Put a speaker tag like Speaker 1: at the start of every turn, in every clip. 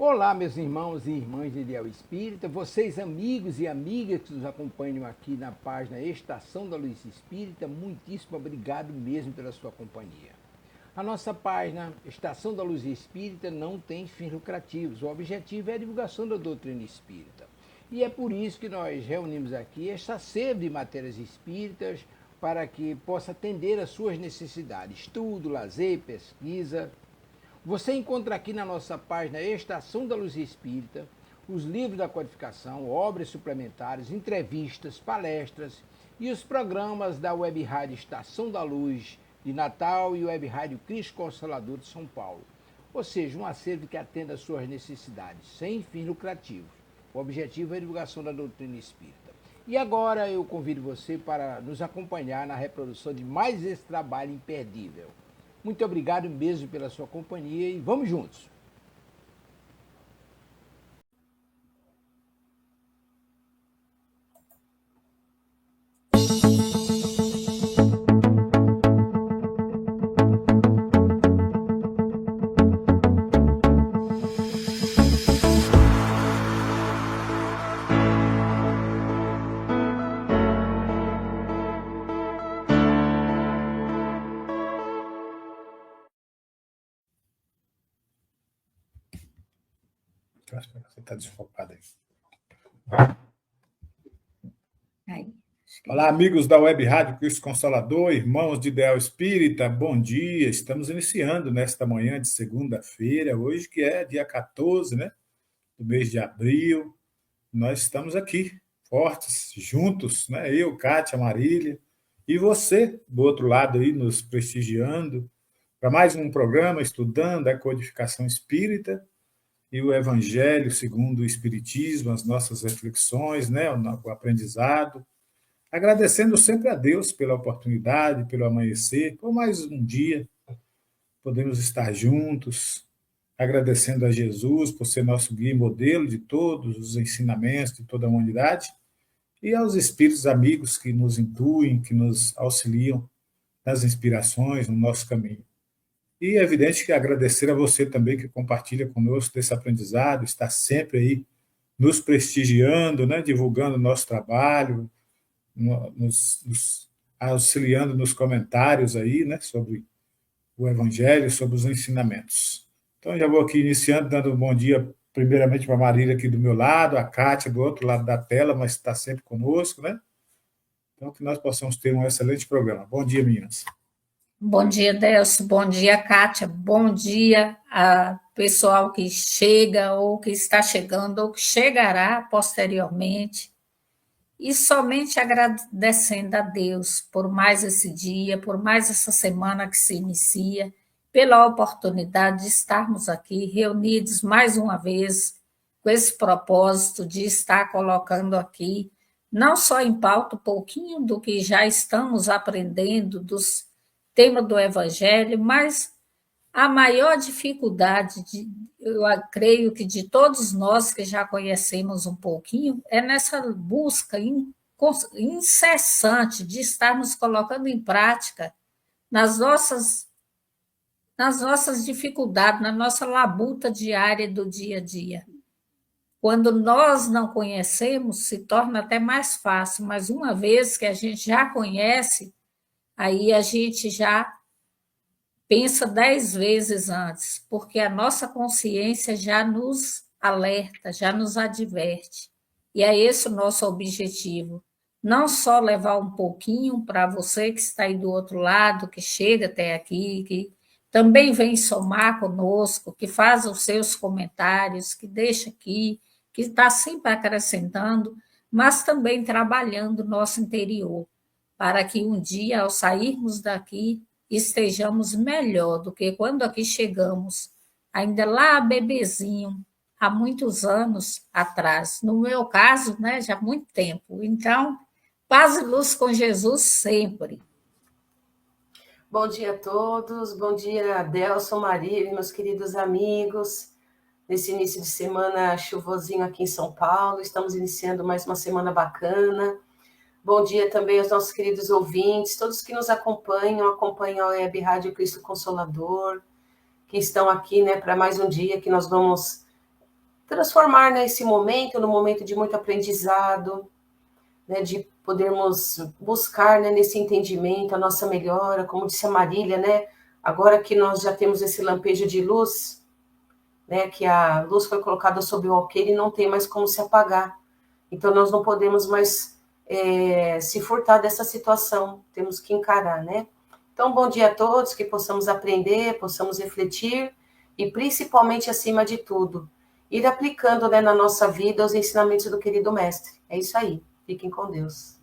Speaker 1: Olá, meus irmãos e irmãs de Ideal Espírita, vocês amigos e amigas que nos acompanham aqui na página Estação da Luz Espírita, muitíssimo obrigado mesmo pela sua companhia. A nossa página Estação da Luz Espírita não tem fins lucrativos, o objetivo é a divulgação da doutrina espírita. E é por isso que nós reunimos aqui esta sede de matérias espíritas para que possa atender às suas necessidades, estudo, lazer, pesquisa. Você encontra aqui na nossa página Estação da Luz Espírita os livros da codificação, obras suplementares, entrevistas, palestras e os programas da Web Rádio Estação da Luz de Natal e Web Rádio Cristo Consolador de São Paulo. Ou seja, um acervo que atenda às suas necessidades, sem fins lucrativos. O objetivo é a divulgação da doutrina espírita. E agora eu convido você para nos acompanhar na reprodução de mais esse trabalho imperdível. Muito obrigado mesmo pela sua companhia e vamos juntos!
Speaker 2: Você está desfocado aí.
Speaker 3: Aí.
Speaker 2: Olá, amigos da Web Rádio Cristo Consolador, irmãos de Ideal Espírita, bom dia. Estamos iniciando nesta manhã de segunda-feira, hoje que é dia 14, né, do mês de abril. Nós estamos aqui, fortes, juntos, né, eu, Kátia, Marília, e você, do outro lado aí, nos prestigiando, para mais um programa estudando a codificação espírita e o Evangelho segundo o Espiritismo, as nossas reflexões, né, o aprendizado. Agradecendo sempre a Deus pela oportunidade, pelo amanhecer, por mais um dia, podemos estar juntos, agradecendo a Jesus por ser nosso guia e modelo de todos os ensinamentos de toda a humanidade, e aos espíritos amigos que nos intuem, que nos auxiliam nas inspirações, no nosso caminho. E é evidente que agradecer a você também que compartilha conosco desse aprendizado, está sempre aí nos prestigiando, né, divulgando o nosso trabalho, nos auxiliando nos comentários aí, né, sobre o Evangelho, sobre os ensinamentos. Então, já vou aqui iniciando, dando um bom dia, primeiramente, para a Marília aqui do meu lado, a Kátia do outro lado da tela, mas está sempre conosco, né? Então, que nós possamos ter um excelente programa. Bom dia, meninas.
Speaker 3: Bom dia, Delcio. Bom dia, Kátia. Bom dia a pessoal que chega, ou que está chegando, ou que chegará posteriormente. E somente agradecendo a Deus por mais esse dia, por mais essa semana que se inicia, pela oportunidade de estarmos aqui reunidos mais uma vez, com esse propósito de estar colocando aqui, não só em pauta, um pouquinho do que já estamos aprendendo dos temas do Evangelho, mas a maior dificuldade, eu creio que de todos nós que já conhecemos um pouquinho, é nessa busca incessante de estarmos colocando em prática nas nossas dificuldades, na nossa labuta diária do dia a dia. Quando nós não conhecemos, se torna até mais fácil, mas uma vez que a gente já conhece, aí a gente já pensa 10 vezes antes, porque a nossa consciência já nos alerta, já nos adverte. E é esse o nosso objetivo. Não só levar um pouquinho para você que está aí do outro lado, que chega até aqui, que também vem somar conosco, que faz os seus comentários, que deixa aqui, que está sempre acrescentando, mas também trabalhando o nosso interior, para que um dia, ao sairmos daqui, estejamos melhor do que quando aqui chegamos, ainda lá bebezinho, há muitos anos atrás. No meu caso, né, já há muito tempo. Então, paz e luz com Jesus sempre.
Speaker 4: Bom dia a todos, bom dia, Delson, Marília, meus queridos amigos. Nesse início de semana chuvosinho aqui em São Paulo, estamos iniciando mais uma semana bacana. Bom dia também aos nossos queridos ouvintes, todos que nos acompanham a Web Rádio Cristo Consolador, que estão aqui, né, para mais um dia que nós vamos transformar, né, esse momento num momento de muito aprendizado, né, de podermos buscar, né, nesse entendimento a nossa melhora, como disse a Marília, né, agora que nós já temos esse lampejo de luz, né, que a luz foi colocada sobre o alqueire e não tem mais como se apagar. Então nós não podemos mais se furtar dessa situação, temos que encarar, né? Então, bom dia a todos, que possamos aprender, possamos refletir e, principalmente, acima de tudo, ir aplicando, né, na nossa vida os ensinamentos do querido mestre. É isso aí. Fiquem com Deus.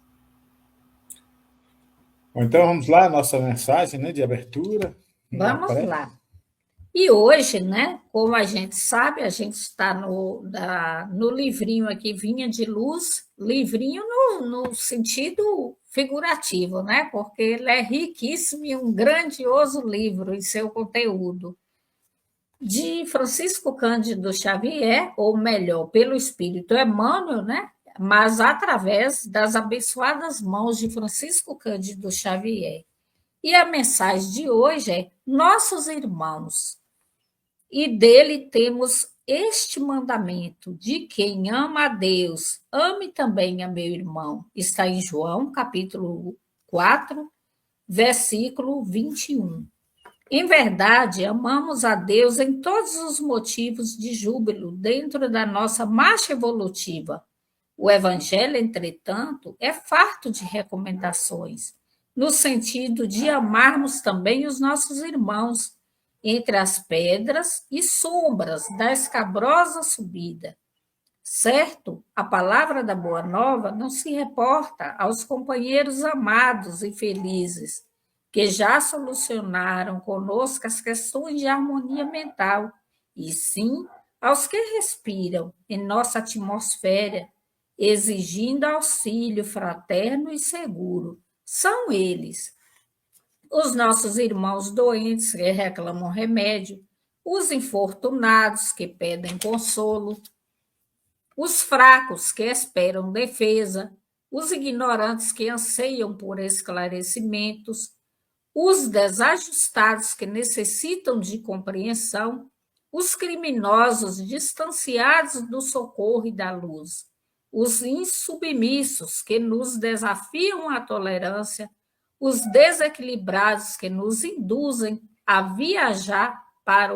Speaker 2: Bom, então vamos lá, nossa mensagem, né, de abertura.
Speaker 3: Vamos lá. E hoje, né, como a gente sabe, a gente está no livrinho aqui, Vinha de Luz, livrinho no sentido figurativo, né, porque ele é riquíssimo e um grandioso livro em seu conteúdo. De Francisco Cândido Xavier, ou melhor, pelo Espírito Emmanuel, né, mas através das abençoadas mãos de Francisco Cândido Xavier. E a mensagem de hoje é: nossos irmãos. E dele temos este mandamento: de quem ama a Deus, ame também a meu irmão. Está em João, capítulo 4, versículo 21. Em verdade, amamos a Deus em todos os motivos de júbilo dentro da nossa marcha evolutiva. O Evangelho, entretanto, é farto de recomendações, no sentido de amarmos também os nossos irmãos, entre as pedras e sombras da escabrosa subida. Certo, a palavra da Boa Nova não se reporta aos companheiros amados e felizes, que já solucionaram conosco as questões de harmonia mental, e sim aos que respiram em nossa atmosfera, exigindo auxílio fraterno e seguro. São eles os nossos irmãos doentes que reclamam remédio, os infortunados que pedem consolo, os fracos que esperam defesa, os ignorantes que anseiam por esclarecimentos, os desajustados que necessitam de compreensão, os criminosos distanciados do socorro e da luz, os insubmissos que nos desafiam à tolerância, os desequilibrados que nos induzem a vigiar para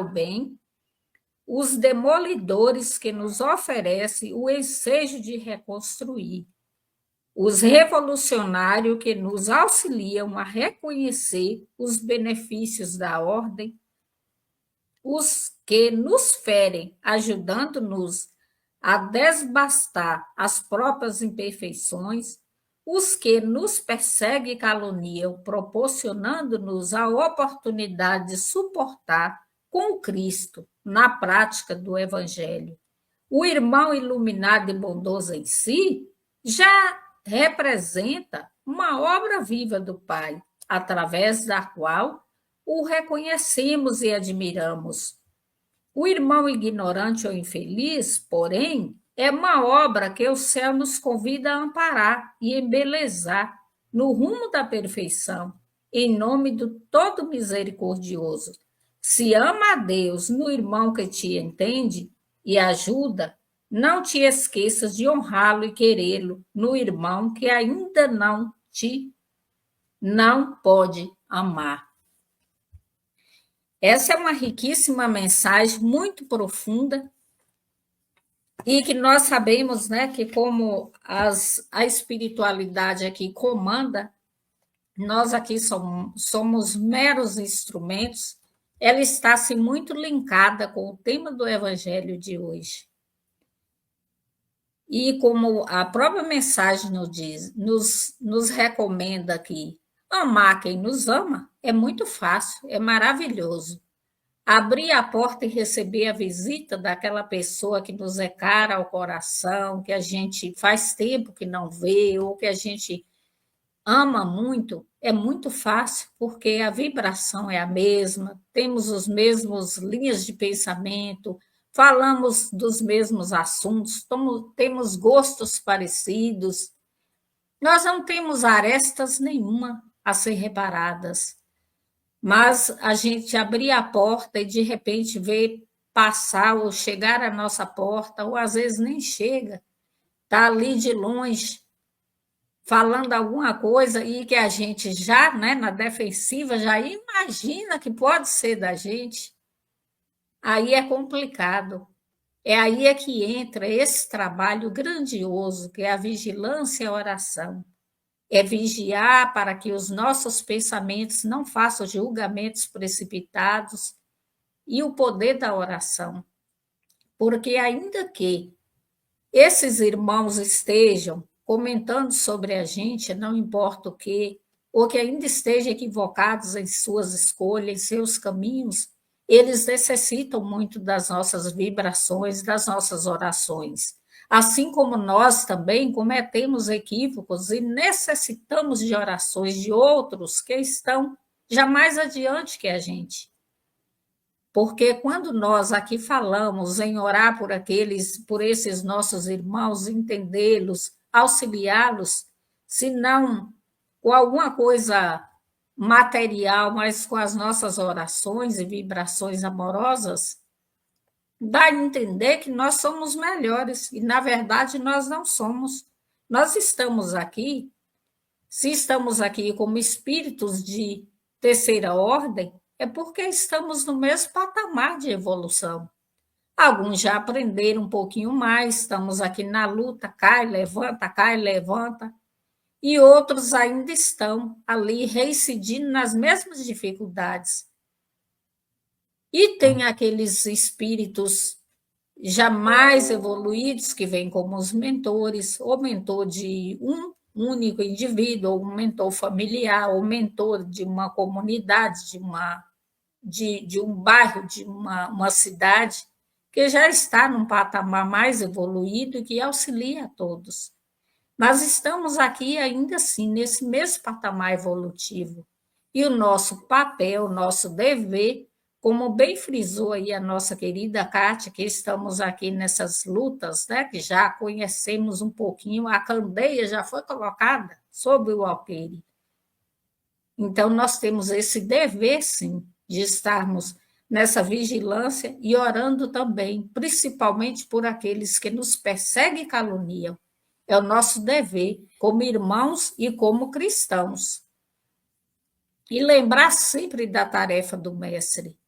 Speaker 3: o bem, os demolidores que nos oferecem o ensejo de reconstruir, os revolucionários que nos auxiliam a reconhecer os benefícios da ordem, os que nos ferem, ajudando-nos a desbastar as próprias imperfeições, os que nos perseguem e caluniam, proporcionando-nos a oportunidade de suportar com Cristo na prática do Evangelho. O irmão iluminado e bondoso em si já representa uma obra viva do Pai, através da qual o reconhecemos e admiramos. O irmão ignorante ou infeliz, porém, é uma obra que o céu nos convida a amparar e embelezar no rumo da perfeição, em nome do Todo Misericordioso. Se ama a Deus no irmão que te entende e ajuda, não te esqueças de honrá-lo e querê-lo no irmão que ainda não pode amar. Essa é uma riquíssima mensagem, muito profunda, e que nós sabemos, né, que como a espiritualidade aqui comanda, nós aqui somos meros instrumentos, ela está assim, muito linkada com o tema do Evangelho de hoje. E como a própria mensagem nos diz, nos recomenda aqui, amar quem nos ama é muito fácil, é maravilhoso. Abrir a porta e receber a visita daquela pessoa que nos é cara ao coração, que a gente faz tempo que não vê, ou que a gente ama muito, é muito fácil, porque a vibração é a mesma, temos os mesmos linhas de pensamento, falamos dos mesmos assuntos, temos gostos parecidos, nós não temos arestas nenhuma a ser reparadas. Mas a gente abrir a porta e, de repente, ver passar ou chegar à nossa porta, ou às vezes nem chega, está ali de longe, falando alguma coisa e que a gente já, né, na defensiva, já imagina que pode ser da gente, aí é complicado. É aí é que entra esse trabalho grandioso, que é a vigilância e a oração. É vigiar para que os nossos pensamentos não façam julgamentos precipitados e o poder da oração. Porque ainda que esses irmãos estejam comentando sobre a gente, não importa o que, ou que ainda estejam equivocados em suas escolhas, em seus caminhos, eles necessitam muito das nossas vibrações, das nossas orações. Assim como nós também cometemos equívocos e necessitamos de orações de outros que estão já mais adiante que a gente. Porque quando nós aqui falamos em orar por por esses nossos irmãos, entendê-los, auxiliá-los, se não com alguma coisa material, mas com as nossas orações e vibrações amorosas, dá a entender que nós somos melhores, e na verdade nós não somos. Nós estamos aqui, se estamos aqui como espíritos de terceira ordem, é porque estamos no mesmo patamar de evolução. Alguns já aprenderam um pouquinho mais, estamos aqui na luta, cai, levanta, e outros ainda estão ali reincidindo nas mesmas dificuldades. E tem aqueles espíritos já mais evoluídos que vêm como os mentores, ou mentor de um único indivíduo, ou um mentor familiar, ou mentor de uma comunidade, de um bairro, de uma cidade, que já está num patamar mais evoluído e que auxilia a todos. Nós estamos aqui ainda assim, nesse mesmo patamar evolutivo. E o nosso papel, o nosso dever, como bem frisou aí a nossa querida Kátia, que estamos aqui nessas lutas, né, que já conhecemos um pouquinho, a candeia já foi colocada sobre o alqueire. Então, nós temos esse dever, sim, de estarmos nessa vigilância e orando também, principalmente por aqueles que nos perseguem e caluniam. É o nosso dever, como irmãos e como cristãos. E lembrar sempre da tarefa do Mestre.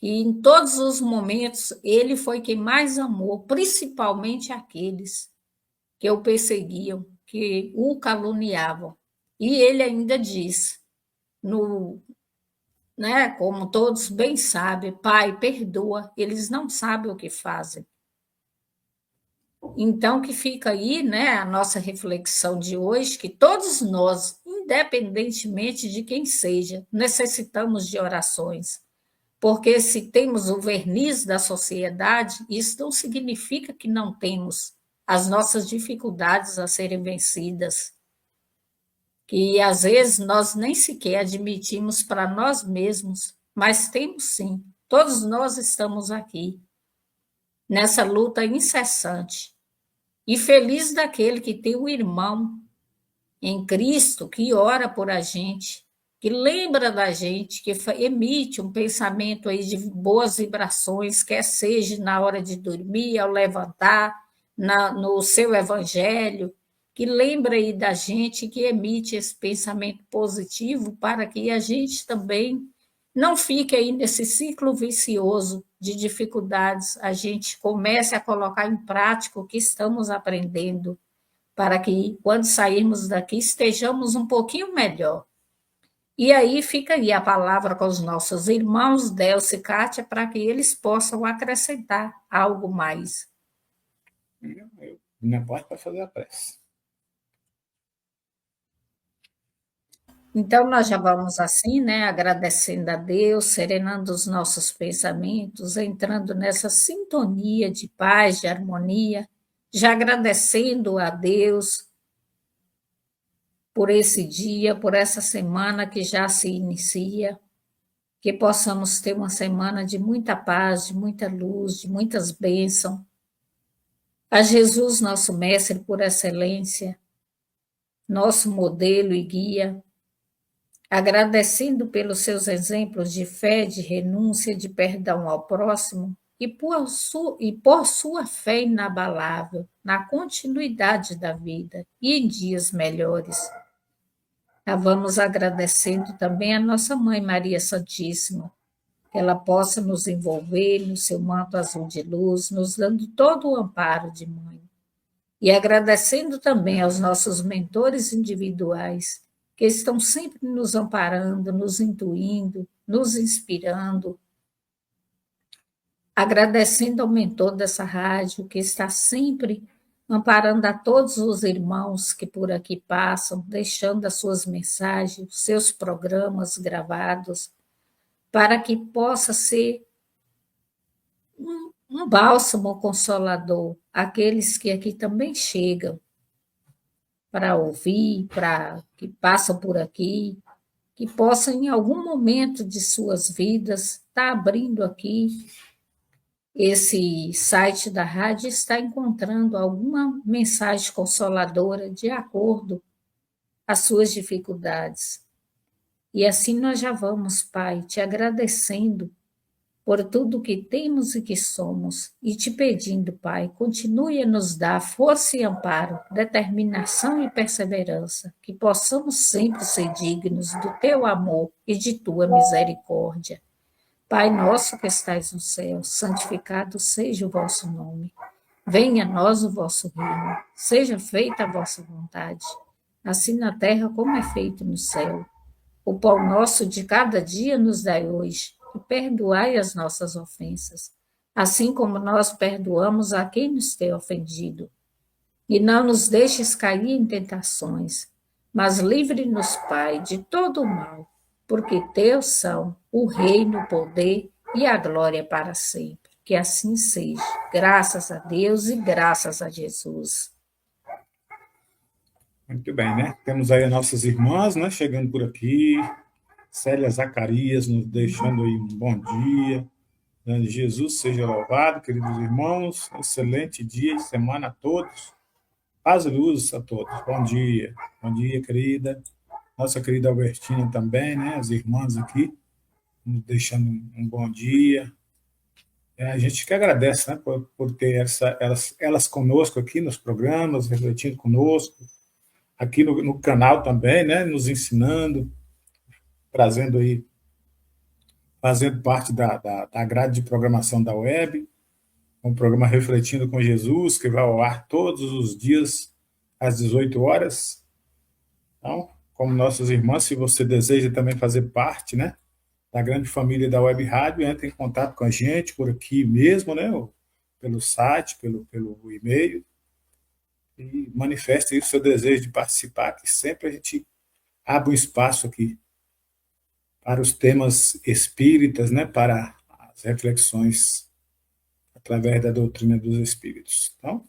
Speaker 3: E em todos os momentos, ele foi quem mais amou, principalmente aqueles que o perseguiam, que o caluniavam. E ele ainda diz, né, como todos bem sabem, Pai, perdoa, eles não sabem o que fazem. Então, que fica aí, né, a nossa reflexão de hoje, que todos nós, independentemente de quem seja, necessitamos de orações. Porque se temos o verniz da sociedade, isso não significa que não temos as nossas dificuldades a serem vencidas. Que às vezes nós nem sequer admitimos para nós mesmos, mas temos sim. Todos nós estamos aqui, nessa luta incessante. E feliz daquele que tem um irmão em Cristo que ora por a gente, que lembra da gente, que emite um pensamento aí de boas vibrações, quer seja na hora de dormir, ao levantar, no seu evangelho, que lembra aí da gente, que emite esse pensamento positivo para que a gente também não fique aí nesse ciclo vicioso de dificuldades, a gente comece a colocar em prática o que estamos aprendendo, para que, quando sairmos daqui, estejamos um pouquinho melhor. E aí fica aí a palavra com os nossos irmãos, Delcio e Kátia, para que eles possam acrescentar algo mais.
Speaker 2: Minha parte para fazer a prece.
Speaker 3: Então, nós já vamos assim, né, agradecendo a Deus, serenando os nossos pensamentos, entrando nessa sintonia de paz, de harmonia, já agradecendo a Deus por esse dia, por essa semana que já se inicia, que possamos ter uma semana de muita paz, de muita luz, de muitas bênçãos. A Jesus, nosso Mestre por excelência, nosso modelo e guia, agradecendo pelos seus exemplos de fé, de renúncia, de perdão ao próximo e por sua fé inabalável na continuidade da vida e em dias melhores. Vamos agradecendo também a nossa Mãe Maria Santíssima, que ela possa nos envolver no seu manto azul de luz, nos dando todo o amparo de mãe. E agradecendo também aos nossos mentores individuais, que estão sempre nos amparando, nos intuindo, nos inspirando. Agradecendo ao mentor dessa rádio, que está sempre amparando a todos os irmãos que por aqui passam, deixando as suas mensagens, seus programas gravados, para que possa ser um bálsamo consolador àqueles que aqui também chegam para ouvir, que passam por aqui, que possam em algum momento de suas vidas estar abrindo aqui esse site da rádio, está encontrando alguma mensagem consoladora de acordo às suas dificuldades. E assim nós já vamos, Pai, te agradecendo por tudo que temos e que somos, e te pedindo, Pai, continue a nos dar força e amparo, determinação e perseverança, que possamos sempre ser dignos do teu amor e de tua misericórdia. Pai nosso que estais no céu, santificado seja o vosso nome. Venha a nós o vosso reino, seja feita a vossa vontade, assim na terra como é feito no céu. O pão nosso de cada dia nos dai hoje, e perdoai as nossas ofensas, assim como nós perdoamos a quem nos tem ofendido. E não nos deixes cair em tentações, mas livre-nos, Pai, de todo o mal, porque teus são o reino, o poder e a glória para sempre. Que assim seja. Graças a Deus e graças a Jesus.
Speaker 2: Muito bem, né? Temos aí as nossas irmãs, né? Chegando por aqui. Célia Zacarias nos deixando aí um bom dia. Jesus seja louvado, queridos irmãos. Excelente dia e semana a todos. Paz e luz a todos. Bom dia. Bom dia, querida. Nossa querida Albertina também, né? As irmãs aqui nos deixando um bom dia. A gente que agradece, né? Por ter elas conosco aqui nos programas, refletindo conosco. Aqui no canal também, né? Nos ensinando, trazendo aí, fazendo parte da grade de programação da web, um programa Refletindo com Jesus, que vai ao ar todos os dias, às 18 horas. Então, como nossas irmãs, se você deseja também fazer parte, né, da grande família da Web Rádio, entre em contato com a gente por aqui mesmo, né, ou pelo site, pelo e-mail, e manifeste aí o seu desejo de participar, que sempre a gente abre um espaço aqui para os temas espíritas, né, para as reflexões através da doutrina dos espíritos. Então,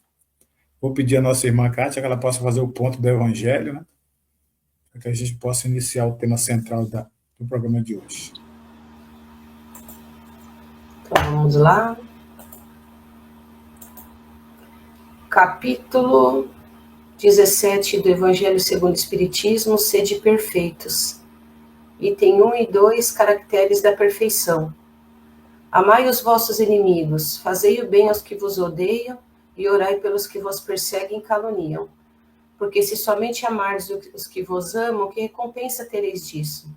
Speaker 2: vou pedir à nossa irmã Kátia que ela possa fazer o ponto do Evangelho, né, para que a gente possa iniciar o tema central do programa de hoje.
Speaker 4: Então, vamos lá. Capítulo 17 do Evangelho segundo o Espiritismo, Sede perfeitos. Item 1 e 2, caracteres da perfeição. Amai os vossos inimigos, fazei o bem aos que vos odeiam, e orai pelos que vos perseguem e caluniam. Porque se somente amardes os que vos amam, que recompensa tereis disso?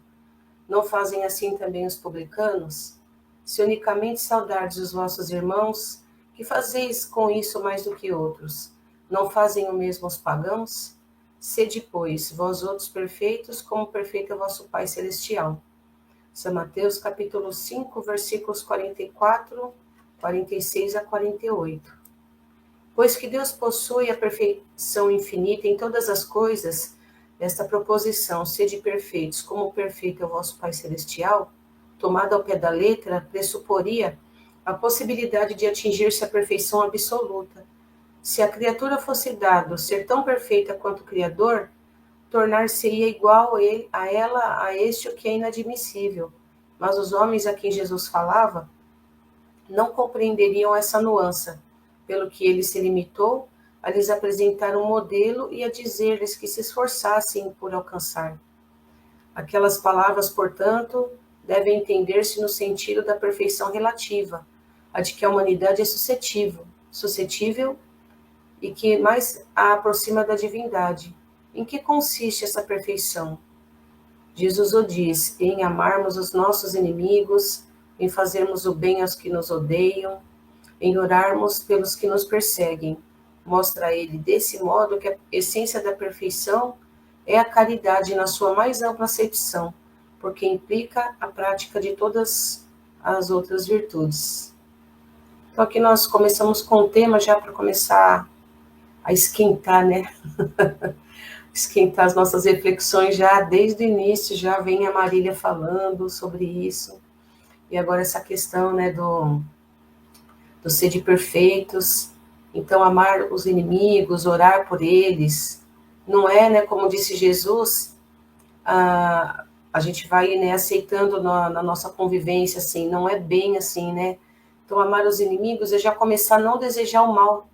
Speaker 4: Não fazem assim também os publicanos? Se unicamente saudardes os vossos irmãos, que fazeis com isso mais do que outros? Não fazem o mesmo os pagãos? Sede, pois, vós outros perfeitos, como perfeito é vosso Pai Celestial. São Mateus, capítulo 5, versículos 44, 46 a 48. Pois que Deus possui a perfeição infinita em todas as coisas, esta proposição, sede perfeitos, como perfeito é o vosso Pai Celestial, tomada ao pé da letra, pressuporia a possibilidade de atingir-se a perfeição absoluta. Se a criatura fosse dado ser tão perfeita quanto o Criador, tornar-se-ia igual a ela, a este o que é inadmissível. Mas os homens a quem Jesus falava não compreenderiam essa nuance, pelo que ele se limitou a lhes apresentar um modelo e a dizer-lhes que se esforçassem por alcançar. Aquelas palavras, portanto, devem entender-se no sentido da perfeição relativa, a de que a humanidade é suscetível e que mais a aproxima da divindade. Em que consiste essa perfeição? Jesus o diz: em amarmos os nossos inimigos, em fazermos o bem aos que nos odeiam, em orarmos pelos que nos perseguem. Mostra ele, desse modo, que a essência da perfeição é a caridade na sua mais ampla acepção, porque implica a prática de todas as outras virtudes. Então aqui nós começamos com o tema já para começar a esquentar, né? Esquentar as nossas reflexões já desde o início, já vem a Marília falando sobre isso. E agora essa questão, né, do ser de perfeitos. Então, amar os inimigos, orar por eles, não é, né, como disse Jesus, a gente vai, né, aceitando na nossa convivência, assim, não é bem assim, né? Então, amar os inimigos é já começar a não desejar o mal,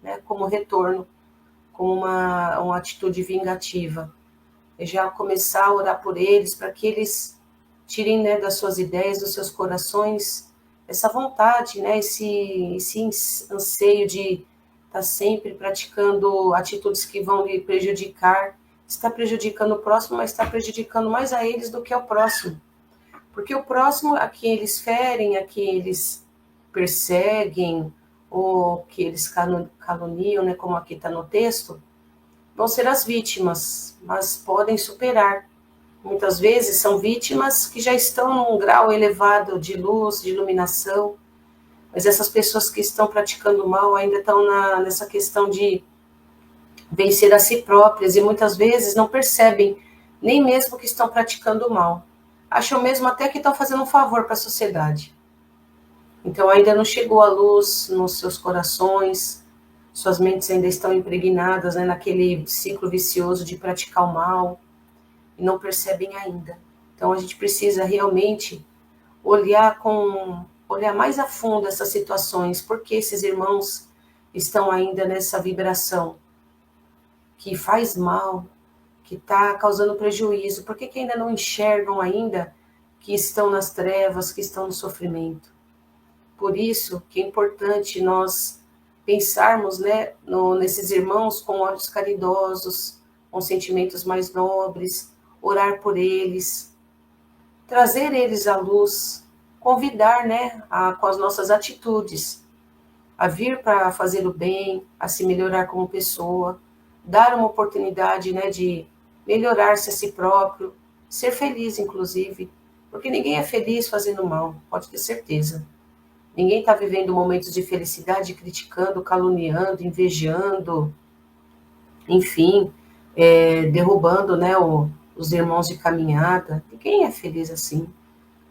Speaker 4: né, como retorno, como uma atitude vingativa. É já começar a orar por eles, para que eles tirem, né, das suas ideias, dos seus corações, essa vontade, né, esse anseio de estar sempre praticando atitudes que vão lhe prejudicar. Está prejudicando o próximo, mas está prejudicando mais a eles do que ao próximo. Porque o próximo, a quem eles ferem, a quem eles perseguem, ou que eles caluniam, né, como aqui está no texto, vão ser as vítimas, mas podem superar. Muitas vezes são vítimas que já estão num grau elevado de luz, de iluminação, mas essas pessoas que estão praticando mal ainda estão nessa questão de vencer a si próprias e muitas vezes não percebem nem mesmo que estão praticando mal. Acham mesmo até que estão fazendo um favor para a sociedade. Então ainda não chegou a luz nos seus corações, suas mentes ainda estão impregnadas, né, naquele ciclo vicioso de praticar o mal e não percebem ainda. Então a gente precisa realmente olhar mais a fundo essas situações, porque esses irmãos estão ainda nessa vibração que faz mal, que está causando prejuízo. Por que ainda não enxergam ainda que estão nas trevas, que estão no sofrimento? Por isso que é importante nós pensarmos, né, nesses irmãos com olhos caridosos, com sentimentos mais nobres, orar por eles, trazer eles à luz, convidar, né, com as nossas atitudes, a vir para fazer o bem, a se melhorar como pessoa, dar uma oportunidade, né, de melhorar-se a si próprio, ser feliz, inclusive, porque ninguém é feliz fazendo mal, pode ter certeza. Ninguém está vivendo momentos de felicidade criticando, caluniando, invejando, enfim, derrubando, né, os irmãos de caminhada. Ninguém é feliz assim.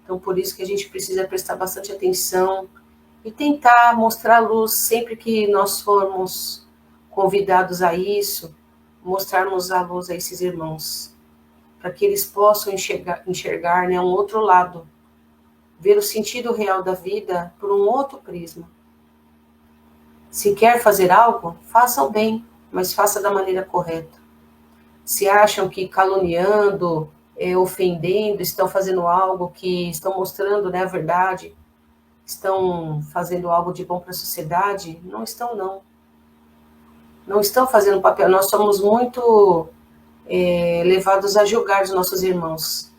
Speaker 4: Então, por isso que a gente precisa prestar bastante atenção e tentar mostrar luz sempre que nós formos convidados a isso, mostrarmos a luz a esses irmãos, para que eles possam enxergar, né, um outro lado, ver o sentido real da vida por um outro prisma. Se quer fazer algo, faça o bem, mas faça da maneira correta. Se acham que caluniando, ofendendo, estão fazendo algo que estão mostrando, né, a verdade, estão fazendo algo de bom para a sociedade, não estão, não. Não estão fazendo papel. Nós somos muito levados a julgar os nossos irmãos,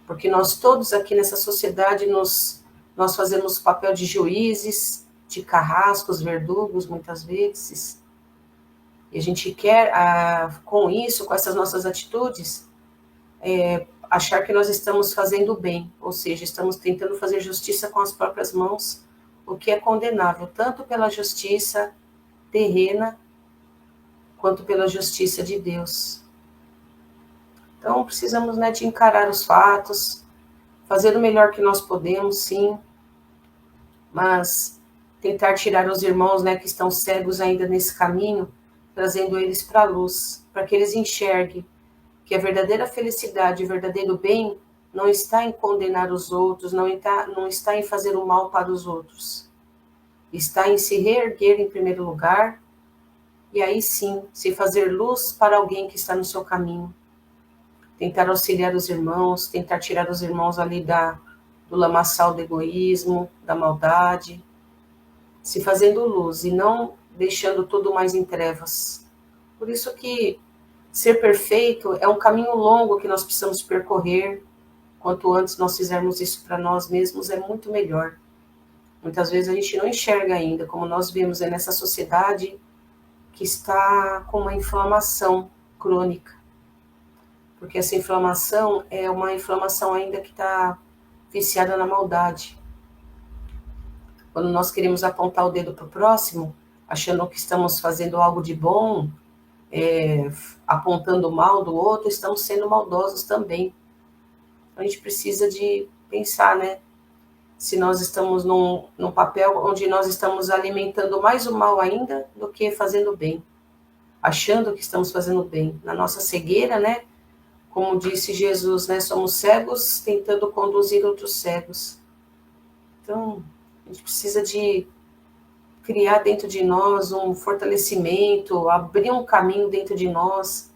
Speaker 4: porque nós todos aqui nessa sociedade nós fazemos papel de juízes, de carrascos, verdugos, muitas vezes. E a gente quer, com isso, com essas nossas atitudes, achar que nós estamos fazendo bem, ou seja, estamos tentando fazer justiça com as próprias mãos, o que é condenável, tanto pela justiça terrena, quanto pela justiça de Deus. Então, precisamos, né, de encarar os fatos, fazer o melhor que nós podemos, sim, mas tentar tirar os irmãos, né, que estão cegos ainda nesse caminho, trazendo eles para a luz, para que eles enxerguem que a verdadeira felicidade, o verdadeiro bem, não está em condenar os outros, não está em fazer o mal para os outros. Está em se reerguer em primeiro lugar, e aí sim, se fazer luz para alguém que está no seu caminho. tentar auxiliar os irmãos, tentar tirar os irmãos ali do lamaçal do egoísmo, da maldade, se fazendo luz e não deixando tudo mais em trevas. Por isso que ser perfeito é um caminho longo que nós precisamos percorrer. Quanto antes nós fizermos isso para nós mesmos, é muito melhor. Muitas vezes a gente não enxerga ainda, como nós vemos nessa sociedade que está com uma inflamação crônica. Porque essa inflamação é uma inflamação ainda que está viciada na maldade. Quando nós queremos apontar o dedo para o próximo, achando que estamos fazendo algo de bom, apontando o mal do outro, estamos sendo maldosos também. A gente precisa de pensar, né? Se nós estamos num papel onde nós estamos alimentando mais o mal ainda do que fazendo bem, achando que estamos fazendo bem. Na nossa cegueira, né? Como disse Jesus, né? Somos cegos tentando conduzir outros cegos. Então, a gente precisa de criar dentro de nós um fortalecimento, abrir um caminho dentro de nós,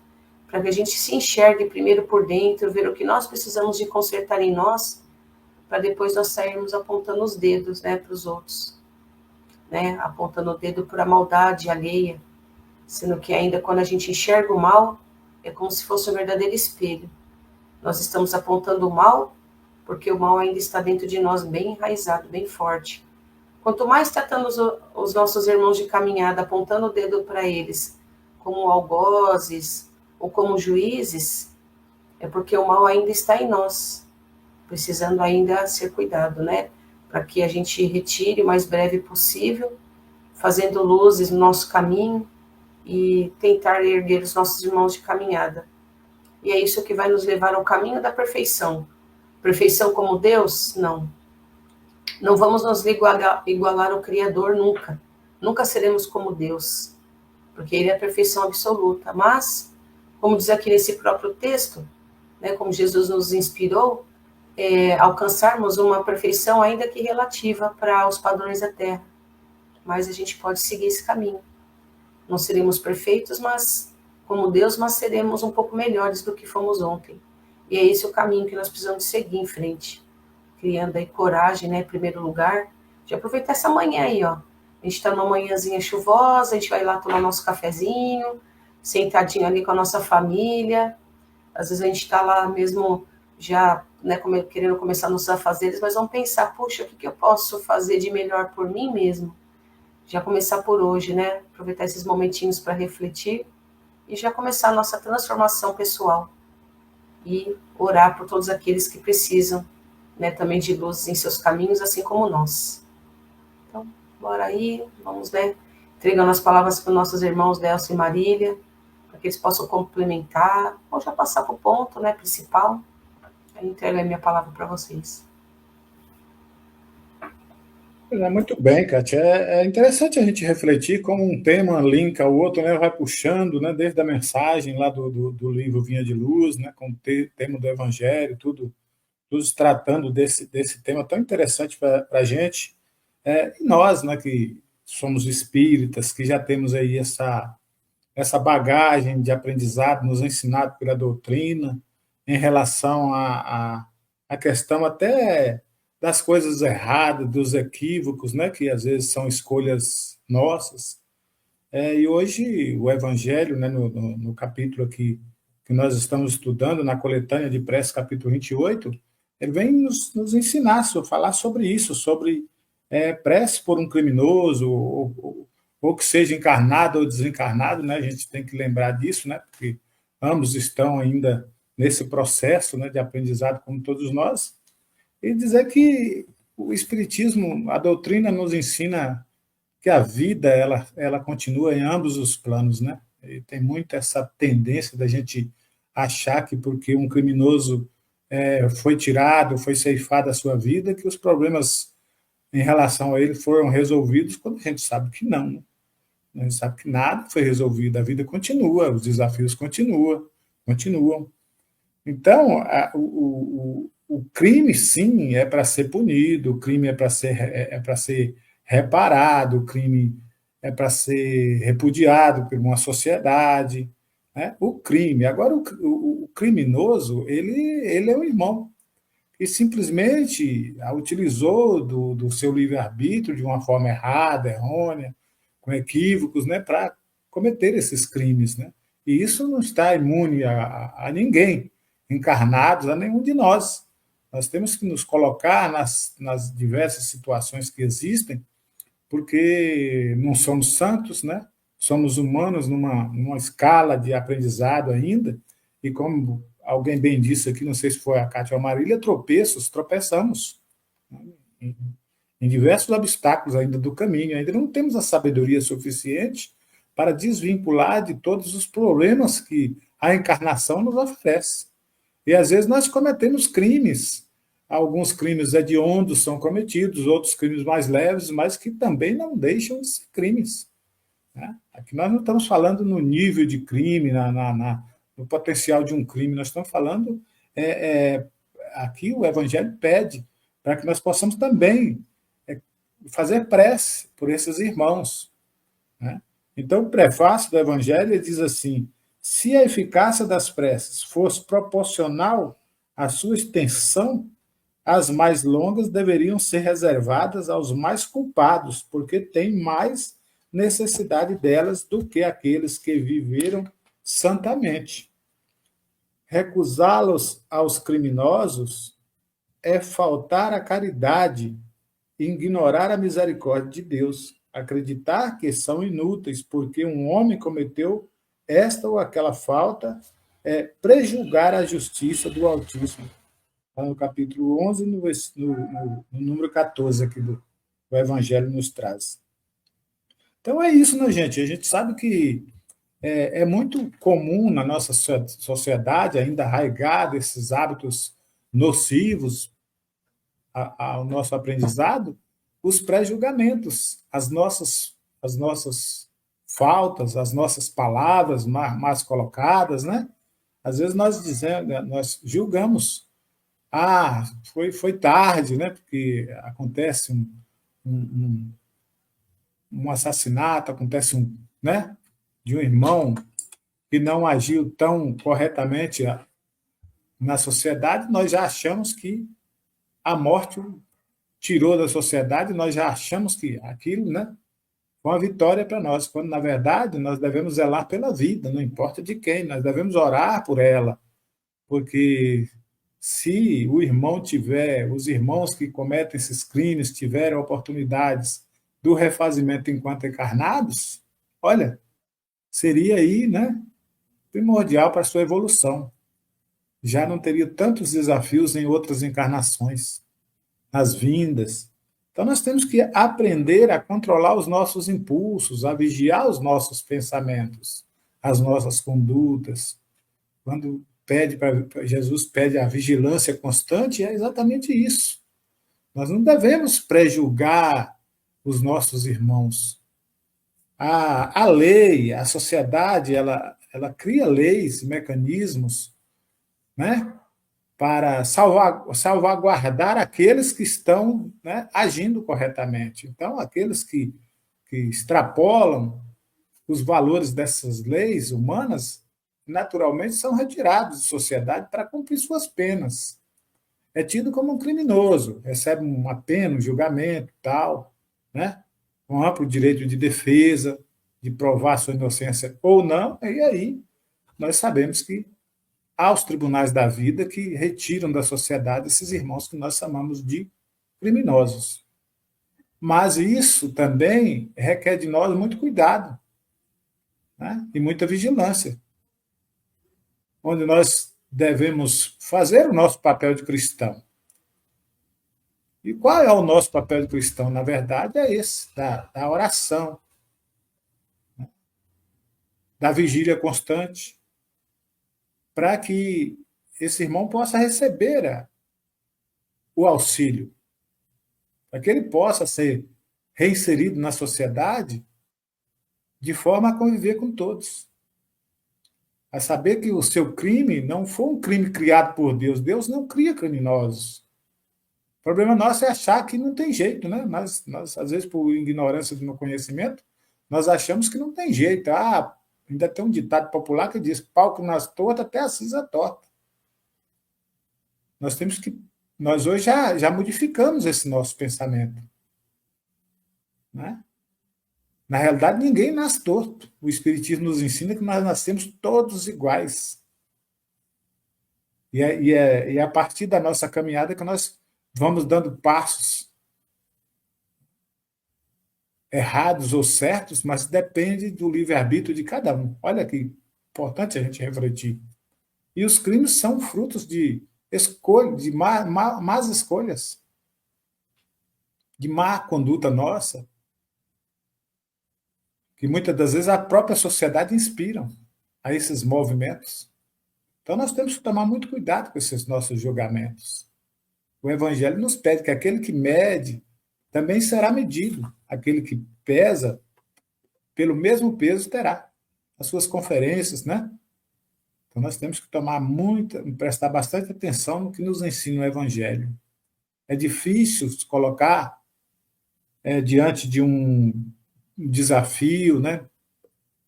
Speaker 4: para que a gente se enxergue primeiro por dentro, ver o que nós precisamos de consertar em nós, para depois nós sairmos apontando os dedos, né, para os outros, né, apontando o dedo para a maldade alheia, sendo que ainda quando a gente enxerga o mal, é como se fosse um verdadeiro espelho. Nós estamos apontando o mal, porque o mal ainda está dentro de nós bem enraizado, bem forte. Quanto mais tratamos os nossos irmãos de caminhada, apontando o dedo para eles, como algozes ou como juízes, é porque o mal ainda está em nós, precisando ainda ser cuidado, né? Para que a gente retire o mais breve possível, fazendo luzes no nosso caminho e tentar erguer os nossos irmãos de caminhada. E é isso que vai nos levar ao caminho da perfeição. Perfeição como Deus? Não. Não vamos nos igualar ao Criador nunca. Nunca seremos como Deus, porque Ele é a perfeição absoluta. Mas, como diz aqui nesse próprio texto, né, como Jesus nos inspirou, alcançarmos uma perfeição ainda que relativa para os padrões da Terra. Mas a gente pode seguir esse caminho. Não seremos perfeitos, mas como Deus, mas seremos um pouco melhores do que fomos ontem. E é esse o caminho que nós precisamos seguir em frente. Criando aí coragem, né, em primeiro lugar, de aproveitar essa manhã aí, ó. A gente está numa manhãzinha chuvosa, a gente vai lá tomar nosso cafezinho, sentadinho ali com a nossa família. Às vezes a gente está lá mesmo já, né, querendo começar nos afazeres, mas vamos pensar, puxa, o que eu posso fazer de melhor por mim mesmo? Já começar por hoje, né? Aproveitar esses momentinhos para refletir e já começar a nossa transformação pessoal. E orar por todos aqueles que precisam, né, também de luzes em seus caminhos, assim como nós. Então, bora aí, vamos, né, entregando as palavras para os nossos irmãos Delcio e Marília, para que eles possam complementar, ou já passar para o ponto, né, principal. Aí entrego a minha palavra para vocês.
Speaker 2: Muito bem, Kátia. É interessante a gente refletir como um tema linka ao outro, né? Vai puxando, né? Desde a mensagem lá do livro Vinha de Luz, né? Com o tema do Evangelho, tudo se tratando desse tema tão interessante para a gente. E nós, né? Que somos espíritas, que já temos aí essa bagagem de aprendizado nos ensinado pela doutrina em relação à questão até das coisas erradas, dos equívocos, né, que às vezes são escolhas nossas. E hoje o Evangelho, né, no capítulo aqui que nós estamos estudando, na coletânea de prece, capítulo 28, ele vem nos ensinar, falar sobre isso, sobre prece por um criminoso, ou que seja encarnado ou desencarnado, né, a gente tem que lembrar disso, né, porque ambos estão ainda nesse processo, né, de aprendizado como todos nós, e dizer que o Espiritismo, a doutrina nos ensina que a vida ela continua em ambos os planos, né? E tem muito essa tendência da gente achar que porque um criminoso foi tirado, foi ceifado a sua vida, que os problemas em relação a ele foram resolvidos, quando a gente sabe que não, né? A gente sabe que nada foi resolvido, a vida continua, os desafios continuam. Então, o crime, sim, é para ser punido, o crime é para ser reparado, o crime é para ser repudiado por uma sociedade, né? O crime. Agora, o criminoso, ele é um irmão que simplesmente utilizou do seu livre-arbítrio de uma forma errada, errônea, com equívocos, né, para cometer esses crimes. Né? E isso não está imune a ninguém, encarnados, a nenhum de nós. Nós temos que nos colocar nas diversas situações que existem, porque não somos santos, né? Somos humanos numa escala de aprendizado ainda, e como alguém bem disse aqui, não sei se foi a Cátia ou a Marília, tropeçamos, né? em diversos obstáculos ainda do caminho, ainda não temos a sabedoria suficiente para desvincular de todos os problemas que a encarnação nos oferece. E às vezes nós cometemos crimes, alguns crimes hediondos são cometidos, outros crimes mais leves, mas que também não deixam de ser crimes. Né? Aqui nós não estamos falando no nível de crime, no potencial de um crime, nós estamos falando, aqui o Evangelho pede para que nós possamos também fazer prece por esses irmãos. Né? Então, o prefácio do Evangelho diz assim: se a eficácia das preces fosse proporcional à sua extensão, as mais longas deveriam ser reservadas aos mais culpados, porque têm mais necessidade delas do que aqueles que viveram santamente. Recusá-los aos criminosos é faltar à caridade, ignorar a misericórdia de Deus, acreditar que são inúteis porque um homem cometeu esta ou aquela falta, é prejulgar a justiça do Altíssimo. Está no capítulo 11, no número 14 aqui do Evangelho nos traz. Então é isso, né, gente? A gente sabe que é muito comum na nossa sociedade, ainda arraigado esses hábitos nocivos ao nosso aprendizado, os pré-julgamentos, as nossas faltas, as nossas palavras mais colocadas, né? Às vezes nós julgamos, foi tarde, né? Porque acontece um assassinato, acontece né? De um irmão que não agiu tão corretamente na sociedade, nós já achamos que a morte o tirou da sociedade, nós já achamos que aquilo, né, foi uma vitória para nós, quando, na verdade, nós devemos zelar pela vida, não importa de quem, nós devemos orar por ela, porque se o irmão os irmãos que cometem esses crimes tiverem oportunidades do refazimento enquanto encarnados, olha, seria aí, né, primordial para a sua evolução. Já não teria tantos desafios em outras encarnações, nas vindas. Então, nós temos que aprender a controlar os nossos impulsos, a vigiar os nossos pensamentos, as nossas condutas. Quando Jesus pede a vigilância constante, é exatamente isso. Nós não devemos prejulgar os nossos irmãos. A lei, a sociedade, ela cria leis, mecanismos, né, para salvaguardar aqueles que estão, né, agindo corretamente. Então, aqueles que extrapolam os valores dessas leis humanas, naturalmente são retirados da sociedade para cumprir suas penas. É tido como um criminoso, recebe uma pena, um julgamento, tal, né, com amplo direito de defesa, de provar sua inocência ou não, e aí nós sabemos que há os tribunais da vida que retiram da sociedade esses irmãos que nós chamamos de criminosos. Mas isso também requer de nós muito cuidado, né, e muita vigilância, onde nós devemos fazer o nosso papel de cristão. E qual é o nosso papel de cristão? Na verdade, é esse, da oração, né, da vigília constante, para que esse irmão possa receber o auxílio, para que ele possa ser reinserido na sociedade de forma a conviver com todos. A saber que o seu crime não foi um crime criado por Deus. Deus não cria criminosos. O problema nosso é achar que não tem jeito, né? Nós às vezes, por ignorância do meu conhecimento, nós achamos que não tem jeito. Ainda tem um ditado popular que diz: pau que nasce torto, até a cinza torta. Nós hoje já modificamos esse nosso pensamento. Né? Na realidade, ninguém nasce torto. O Espiritismo nos ensina que nós nascemos todos iguais. E é a partir da nossa caminhada que nós vamos dando passos errados ou certos, mas depende do livre-arbítrio de cada um. Olha que importante a gente refletir. E os crimes são frutos de escolha, de más escolhas, de má conduta nossa, que muitas das vezes a própria sociedade inspiram a esses movimentos. Então nós temos que tomar muito cuidado com esses nossos julgamentos. O Evangelho nos pede que aquele que mede também será medido. Aquele que pesa, pelo mesmo peso terá as suas conferências, né? Então nós temos que prestar bastante atenção no que nos ensina o Evangelho. É difícil se colocar diante de um desafio, né?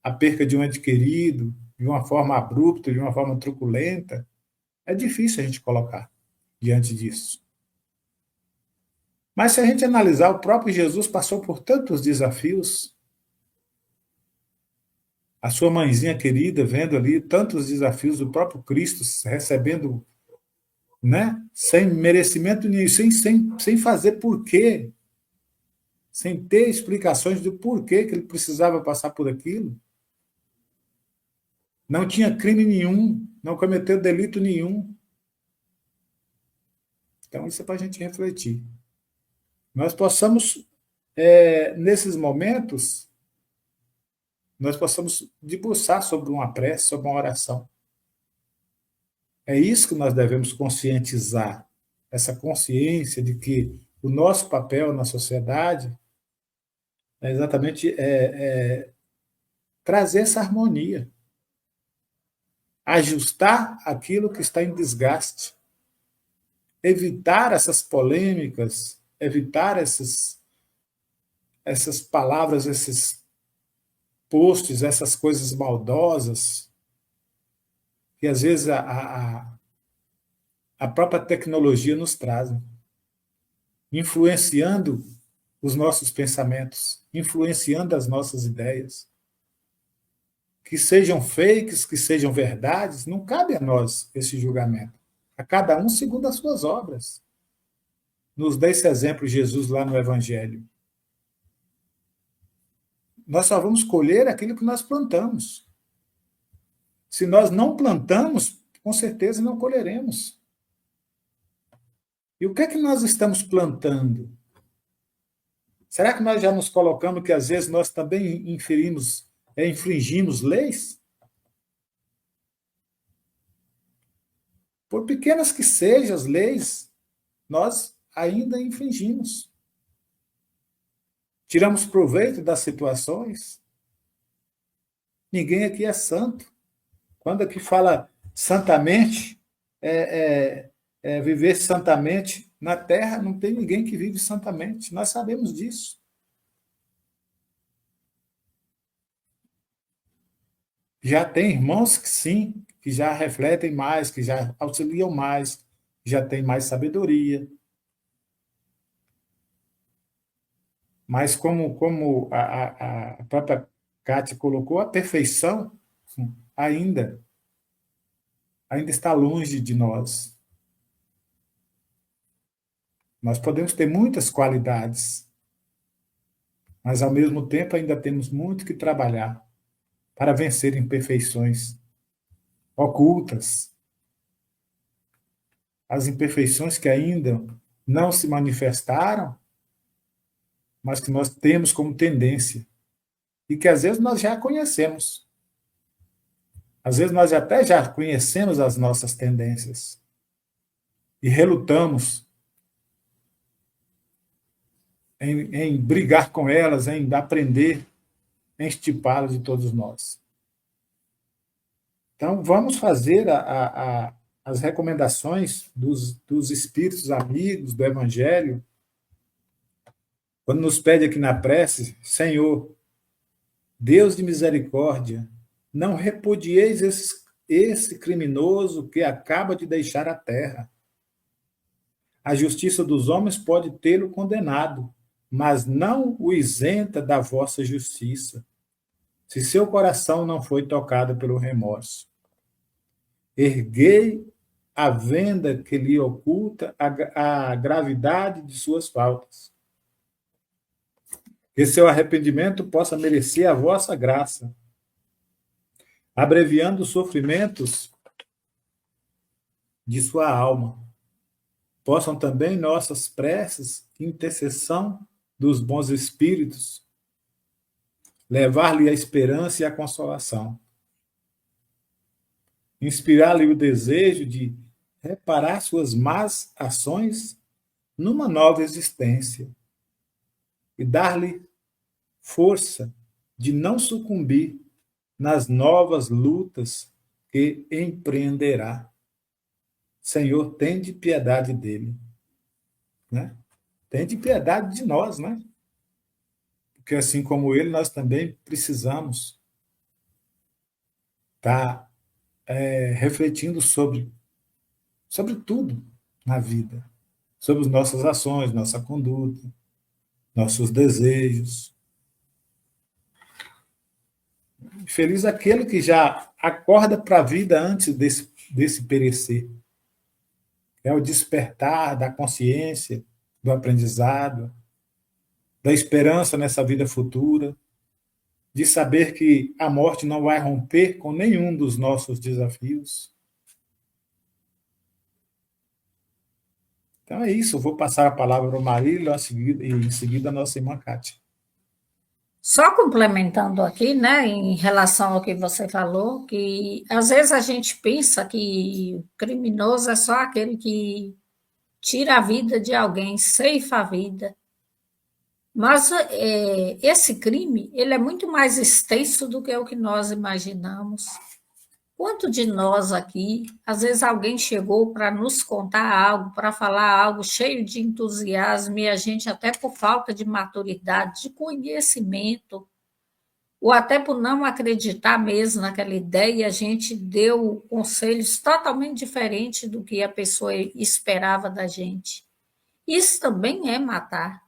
Speaker 2: A perca de um ente querido, de uma forma abrupta, de uma forma truculenta. É difícil a gente colocar diante disso. Mas se a gente analisar, o próprio Jesus passou por tantos desafios. A sua mãezinha querida vendo ali tantos desafios, o próprio Cristo recebendo, né, sem merecimento nenhum, sem fazer porquê, sem ter explicações do porquê que ele precisava passar por aquilo. Não tinha crime nenhum, não cometeu delito nenhum. Então, isso é para a gente refletir. Nós possamos, nesses momentos, nós possamos debruçar sobre uma prece, sobre uma oração. É isso que nós devemos conscientizar, essa consciência de que o nosso papel na sociedade é exatamente trazer essa harmonia, ajustar aquilo que está em desgaste, evitar essas polêmicas, evitar essas palavras, esses posts, essas coisas maldosas, que às vezes a própria tecnologia nos traz, influenciando os nossos pensamentos, influenciando as nossas ideias. Que sejam fakes, que sejam verdades, não cabe a nós esse julgamento. A cada um segundo as suas obras. Nos dá esse exemplo Jesus lá no Evangelho. Nós só vamos colher aquilo que nós plantamos. Se nós não plantamos, com certeza não colheremos. E o que é que nós estamos plantando? Será que nós já nos colocamos que às vezes nós também infringimos leis? Por pequenas que sejam as leis, nós ainda infringimos. Tiramos proveito das situações. Ninguém aqui é santo. Quando aqui fala santamente, viver santamente na terra, não tem ninguém que vive santamente. Nós sabemos disso. Já tem irmãos que sim, que já refletem mais, que já auxiliam mais, que já têm mais sabedoria. Mas como a própria Kátia colocou, a perfeição ainda está longe de nós. Nós podemos ter muitas qualidades, mas ao mesmo tempo ainda temos muito que trabalhar para vencer imperfeições ocultas, as imperfeições que ainda não se manifestaram, mas que nós temos como tendência e que às vezes nós já conhecemos. Às vezes nós até já conhecemos as nossas tendências e relutamos em brigar com elas, em aprender, em estipá-las de todos nós. Então, vamos fazer as recomendações dos espíritos amigos do Evangelho, quando nos pede aqui na prece: Senhor, Deus de misericórdia, Não repudieis esse criminoso que acaba de deixar a terra. A justiça dos homens pode tê-lo condenado, mas não o isenta da vossa justiça, se seu coração não foi tocado pelo remorso. Erguei a venda que lhe oculta a gravidade de suas faltas. Que seu arrependimento possa merecer a vossa graça, abreviando os sofrimentos de sua alma. Possam também nossas preces, intercessão dos bons espíritos, levar-lhe a esperança e a consolação. Inspirar-lhe o desejo de reparar suas más ações numa nova existência e dar-lhe força de não sucumbir nas novas lutas que empreenderá. Senhor, tende piedade dele, né? Tende piedade de nós, né? Porque assim como ele, nós também precisamos estar refletindo sobre tudo na vida, sobre as nossas ações, nossa conduta, nossos desejos. Feliz aquele que já acorda para a vida antes desse perecer. É o despertar da consciência, do aprendizado, da esperança nessa vida futura, de saber que a morte não vai romper com nenhum dos nossos desafios. Então é isso, eu vou passar a palavra para o Marília e em seguida a nossa irmã Kátia.
Speaker 3: Só complementando aqui, né, em relação ao que você falou, que às vezes a gente pensa que o criminoso é só aquele que tira a vida de alguém, ceifa a vida. Mas esse crime, ele é muito mais extenso do que o que nós imaginamos. Quanto de nós aqui, às vezes alguém chegou para nos contar algo, para falar algo cheio de entusiasmo, e a gente, até por falta de maturidade, de conhecimento, ou até por não acreditar mesmo naquela ideia, a gente deu conselhos totalmente diferentes do que a pessoa esperava da gente. Isso também é matar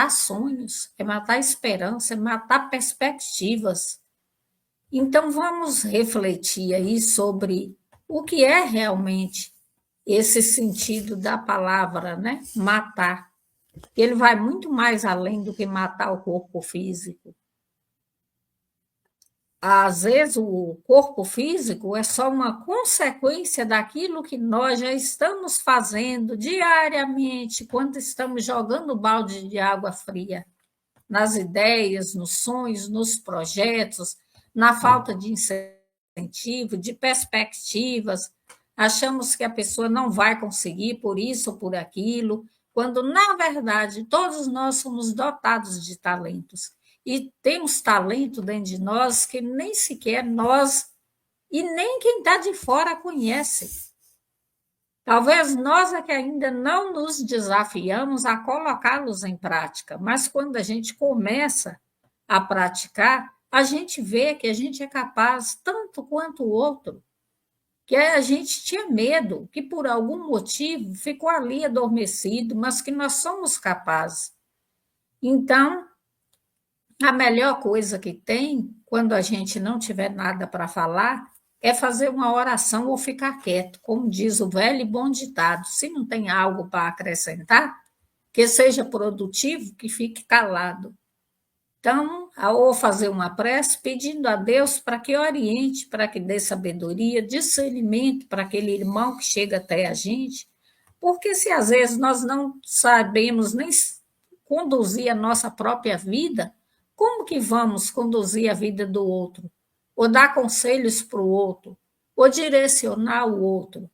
Speaker 3: sonhos, é matar esperança, é matar perspectivas. Então, vamos refletir aí sobre o que é realmente esse sentido da palavra, né? Matar. Ele vai muito mais além do que matar o corpo físico. Às vezes, o corpo físico é só uma consequência daquilo que nós já estamos fazendo diariamente, quando estamos jogando balde de água fria nas ideias, nos sonhos, nos projetos, na falta de incentivo, de perspectivas. Achamos que a pessoa não vai conseguir por isso ou por aquilo, quando, na verdade, todos nós somos dotados de talentos. E temos talento dentro de nós que nem sequer nós e nem quem está de fora conhece. Talvez nós é que ainda não nos desafiamos a colocá-los em prática, mas quando a gente começa a praticar, a gente vê que a gente é capaz tanto quanto o outro, que a gente tinha medo, que por algum motivo ficou ali adormecido, mas que nós somos capazes. Então, a melhor coisa que tem, quando a gente não tiver nada para falar, é fazer uma oração ou ficar quieto, como diz o velho e bom ditado. Se não tem algo para acrescentar, que seja produtivo, que fique calado. Então, ou fazer uma prece pedindo a Deus para que oriente, para que dê sabedoria, discernimento para aquele irmão que chega até a gente, porque se às vezes nós não sabemos nem conduzir a nossa própria vida, como que vamos conduzir a vida do outro? Ou dar conselhos para o outro? Ou direcionar o outro?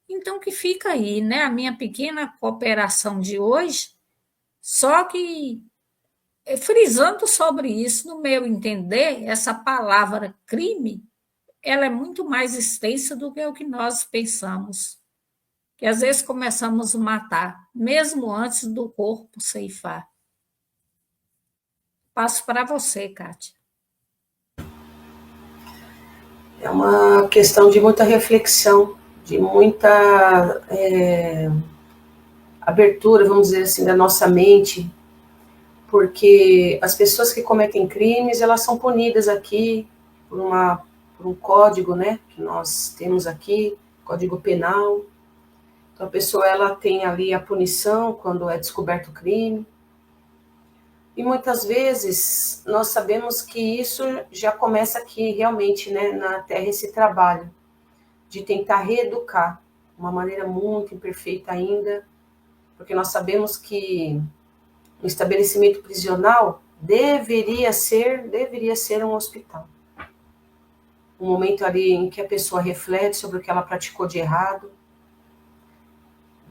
Speaker 3: Então, que fica aí, né? A minha pequena cooperação de hoje, só que frisando sobre isso, no meu entender, essa palavra crime, ela é muito mais extensa do que o que nós pensamos. Que às vezes começamos a matar, mesmo antes do corpo ceifar. Passo para você, Kátia.
Speaker 4: É uma questão de muita reflexão, de muita abertura, vamos dizer assim, da nossa mente, porque as pessoas que cometem crimes, elas são punidas aqui por, por um código, né, que nós temos aqui, Código Penal. Então a pessoa ela tem ali a punição quando é descoberto o crime. E muitas vezes nós sabemos que isso já começa aqui realmente, né, na Terra, esse trabalho de tentar reeducar, uma maneira muito imperfeita ainda, porque nós sabemos que o estabelecimento prisional deveria ser um hospital. Um momento ali em que a pessoa reflete sobre o que ela praticou de errado,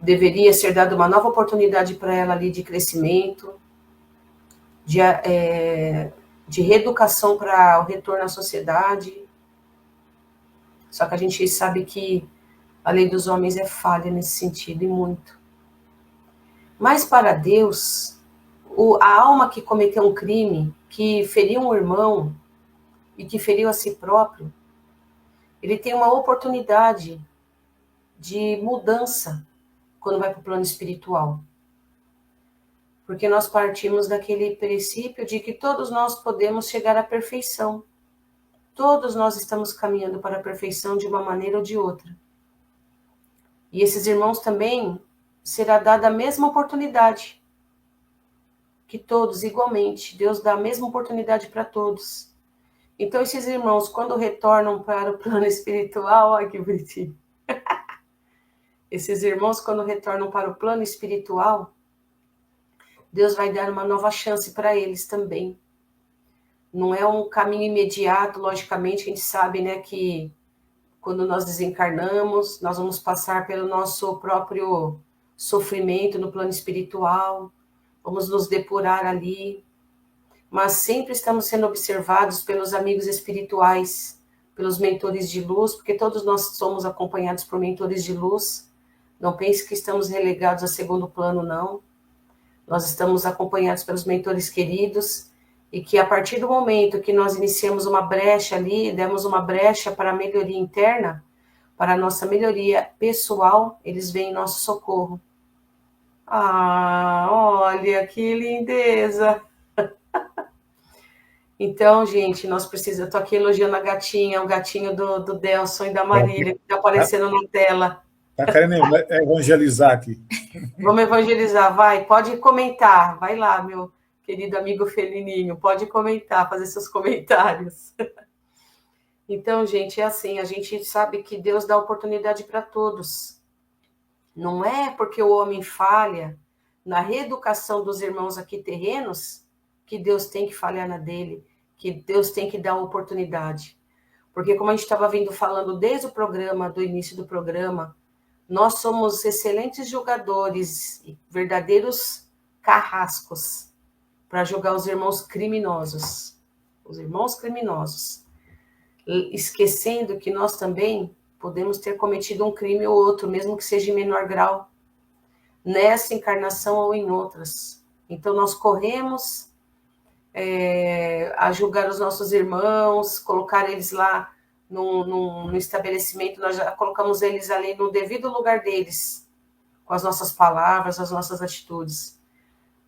Speaker 4: deveria ser dada uma nova oportunidade para ela ali de crescimento, de reeducação para o retorno à sociedade. Só que a gente sabe que a lei dos homens é falha nesse sentido, e muito. Mas para Deus, a alma que cometeu um crime, que feriu um irmão e que feriu a si próprio, ele tem uma oportunidade de mudança quando vai para o plano espiritual. Porque nós partimos daquele princípio de que todos nós podemos chegar à perfeição. Todos nós estamos caminhando para a perfeição de uma maneira ou de outra. E esses irmãos também será dada a mesma oportunidade que todos, igualmente. Deus dá a mesma oportunidade para todos. Então, esses irmãos, quando retornam para o plano espiritual, olha que bonitinho. Esses irmãos, quando retornam para o plano espiritual, Deus vai dar uma nova chance para eles também. Não é um caminho imediato, logicamente, a gente sabe, né, que quando nós desencarnamos, nós vamos passar pelo nosso próprio sofrimento no plano espiritual, vamos nos depurar ali, mas sempre estamos sendo observados pelos amigos espirituais, pelos mentores de luz, porque todos nós somos acompanhados por mentores de luz. Não pense que estamos relegados a segundo plano, não. Nós estamos acompanhados pelos mentores queridos, e que a partir do momento que nós iniciamos uma brecha ali, demos uma brecha para a melhoria interna, para a nossa melhoria pessoal, eles vêm em nosso socorro. Ah, olha que lindeza! Então, gente, nós precisamos... Eu estou aqui elogiando a gatinha, o gatinho do Delson e da Marília, que está aparecendo na tela.
Speaker 2: Está querendo evangelizar aqui.
Speaker 4: Vamos evangelizar, vai, pode comentar, vai lá, meu querido amigo Felininho, pode comentar, fazer seus comentários. Então, gente, é assim, a gente sabe que Deus dá oportunidade para todos. Não é porque o homem falha na reeducação dos irmãos aqui terrenos que Deus tem que falhar na dele, que Deus tem que dar oportunidade. Porque como a gente estava vindo falando desde o programa, do início do programa, nós somos excelentes jogadores, verdadeiros carrascos, para jogar os irmãos criminosos. Os irmãos criminosos. Esquecendo que nós também podemos ter cometido um crime ou outro, mesmo que seja em menor grau, nessa encarnação ou em outras. Então nós corremos a julgar os nossos irmãos, colocar eles lá no estabelecimento, nós já colocamos eles ali no devido lugar deles, com as nossas palavras, as nossas atitudes.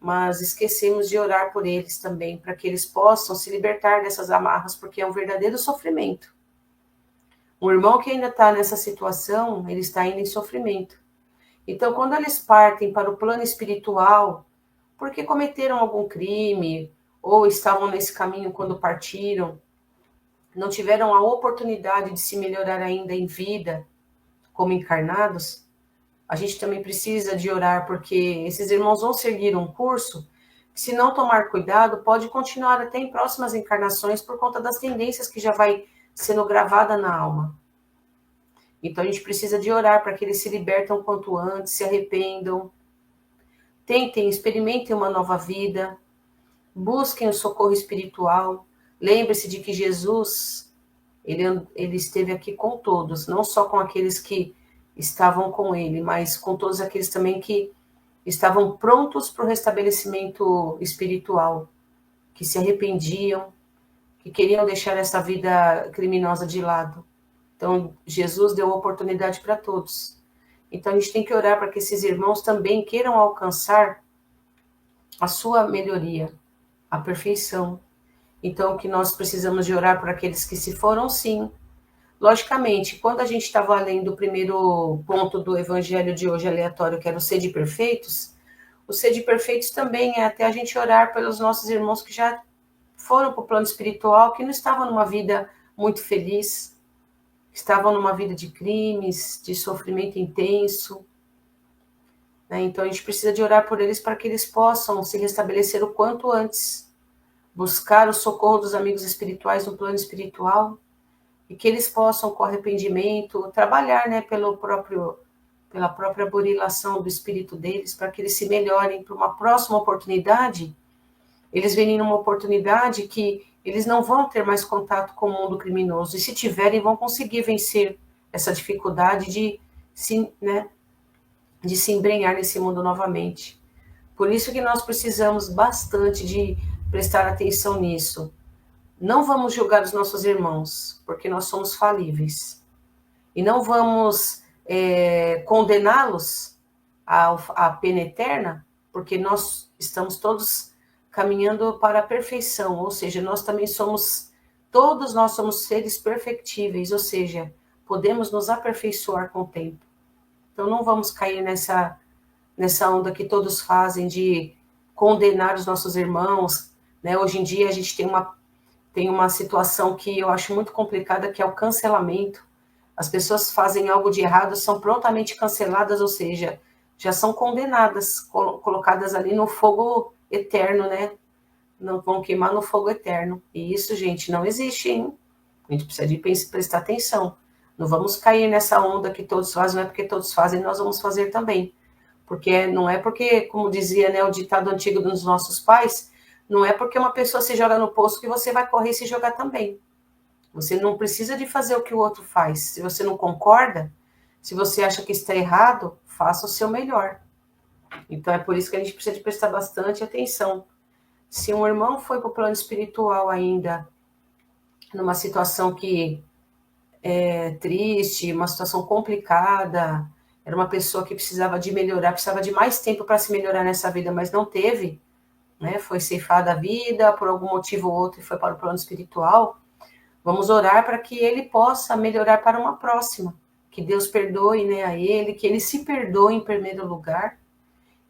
Speaker 4: Mas esquecemos de orar por eles também, para que eles possam se libertar dessas amarras, porque é um verdadeiro sofrimento. Um irmão que ainda está nessa situação, ele está ainda em sofrimento. Então, quando eles partem para o plano espiritual, porque cometeram algum crime, ou estavam nesse caminho quando partiram, não tiveram a oportunidade de se melhorar ainda em vida, como encarnados, a gente também precisa de orar, porque esses irmãos vão seguir um curso que, se não tomar cuidado, pode continuar até em próximas encarnações por conta das tendências que já vai sendo gravada na alma. Então a gente precisa de orar para que eles se libertem o quanto antes, se arrependam, tentem, experimentem uma nova vida, busquem o socorro espiritual. Lembre-se de que Jesus, ele esteve aqui com todos, não só com aqueles que estavam com ele, mas com todos aqueles também que estavam prontos para o restabelecimento espiritual, que se arrependiam, que queriam deixar essa vida criminosa de lado. Então, Jesus deu oportunidade para todos. Então, a gente tem que orar para que esses irmãos também queiram alcançar a sua melhoria, a perfeição. Então, que nós precisamos de orar por aqueles que se foram, sim. Logicamente, quando a gente estava lendo o primeiro ponto do evangelho de hoje aleatório, que era o sede perfeitos, o sede perfeitos também é até a gente orar pelos nossos irmãos que já foram para o plano espiritual, que não estavam numa vida muito feliz, estavam numa vida de crimes, de sofrimento intenso. Né? Então, a gente precisa de orar por eles para que eles possam se restabelecer o quanto antes, buscar o socorro dos amigos espirituais no plano espiritual, e que eles possam, com arrependimento, trabalhar, né, pela própria burilação do espírito deles, para que eles se melhorem para uma próxima oportunidade. Eles vêm numa oportunidade que eles não vão ter mais contato com o mundo criminoso, e se tiverem, vão conseguir vencer essa dificuldade de se embrenhar nesse mundo novamente. Por isso que nós precisamos bastante de prestar atenção nisso. Não vamos julgar os nossos irmãos, porque nós somos falíveis. E não vamos condená-los à pena eterna, porque nós estamos todos caminhando para a perfeição, ou seja, todos nós somos seres perfectíveis, ou seja, podemos nos aperfeiçoar com o tempo. Então não vamos cair nessa onda que todos fazem de condenar os nossos irmãos, né? Hoje em dia a gente tem uma situação que eu acho muito complicada, que é o cancelamento. As pessoas fazem algo de errado, são prontamente canceladas, ou seja, já são condenadas, colocadas ali no fogo eterno, né? Não vão queimar no fogo eterno. E isso, gente, não existe, hein? A gente precisa de prestar atenção. Não vamos cair nessa onda que todos fazem, não é porque todos fazem, nós vamos fazer também. Porque não é porque, como dizia, né, o ditado antigo dos nossos pais, não é porque uma pessoa se joga no poço que você vai correr e se jogar também. Você não precisa de fazer o que o outro faz. Se você não concorda, se você acha que está errado, faça o seu melhor. Então é por isso que a gente precisa de prestar bastante atenção. Se um irmão foi para o plano espiritual ainda, numa situação que é triste, uma situação complicada, era uma pessoa que precisava de melhorar, precisava de mais tempo para se melhorar nessa vida, mas não teve, né? Foi ceifada a vida por algum motivo ou outro e foi para o plano espiritual. Vamos orar para que ele possa melhorar para uma próxima, que Deus perdoe, né, a ele, que ele se perdoe em primeiro lugar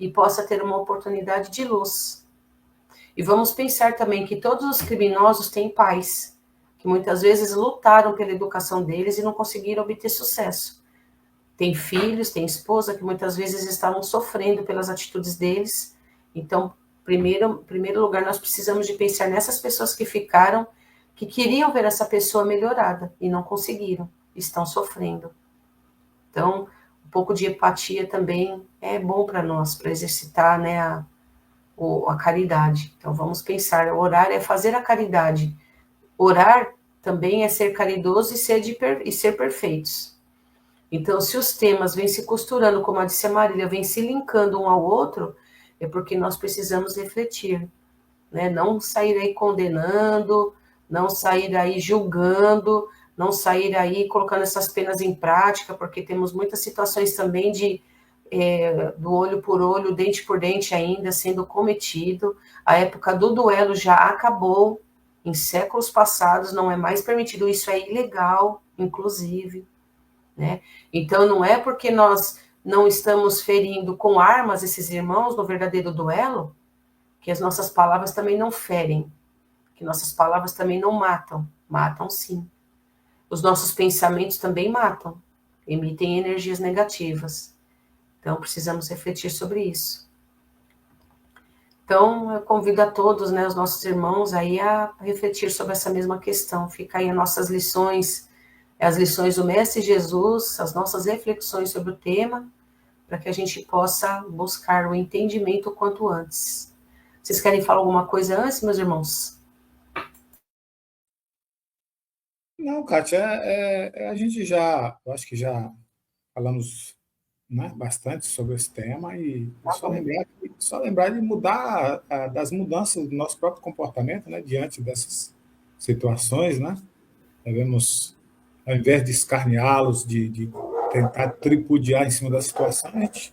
Speaker 4: e possa ter uma oportunidade de luz. E vamos pensar também que todos os criminosos têm pais, que muitas vezes lutaram pela educação deles e não conseguiram obter sucesso. Tem filhos, tem esposa que muitas vezes estavam sofrendo pelas atitudes deles. Então, em primeiro lugar, nós precisamos de pensar nessas pessoas que ficaram, que queriam ver essa pessoa melhorada e não conseguiram, estão sofrendo. Então, um pouco de empatia também é bom para nós, para exercitar, né, a caridade. Então, vamos pensar, orar é fazer a caridade. Orar também é ser caridoso e ser perfeitos. Então, se os temas vêm se costurando, como a disse a Marília, vêm se linkando um ao outro, é porque nós precisamos refletir, né? Não sair aí condenando, não sair aí julgando, não sair aí colocando essas penas em prática, porque temos muitas situações também do olho por olho, dente por dente ainda sendo cometido. A época do duelo já acabou, em séculos passados não é mais permitido, isso é ilegal, inclusive, né? Então não é porque nós não estamos ferindo com armas esses irmãos no verdadeiro duelo, que as nossas palavras também não ferem, que nossas palavras também não matam. Matam sim. Os nossos pensamentos também matam, emitem energias negativas. Então precisamos refletir sobre isso. Então eu convido a todos, né, os nossos irmãos aí a refletir sobre essa mesma questão. Fica aí as nossas lições, as lições do Mestre Jesus, as nossas reflexões sobre o tema, para que a gente possa buscar o entendimento o quanto antes. Vocês querem falar alguma coisa antes, meus irmãos?
Speaker 2: Não, Kátia, a gente eu acho que já falamos, né, bastante sobre esse tema e só lembrar de mudar, das mudanças do nosso próprio comportamento, né, diante dessas situações, né? Devemos ao invés de escarneá-los, de tentar tripudiar em cima da situação, a gente